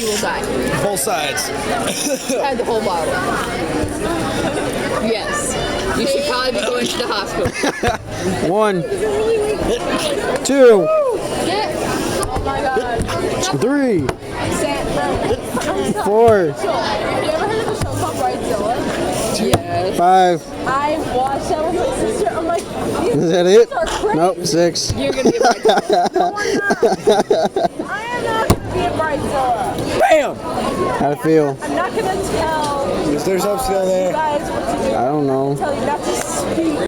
you will die. Both sides. Had the whole bottle. Yes. You should probably be going to the hospital. 1, 2, Oh my god. 3, 4, 4. Have you ever heard of a show called Bridezilla? Yes. 5. I watched that with my sister. I'm like, Is that it? Nope, 6. you're gonna be a Bridezilla. No, I'm not. I am not gonna be a Bridezilla. Bam! How'd it feel? I'm not gonna tell Is there something still there? you guys what to do. I don't know. Tell you not to speak.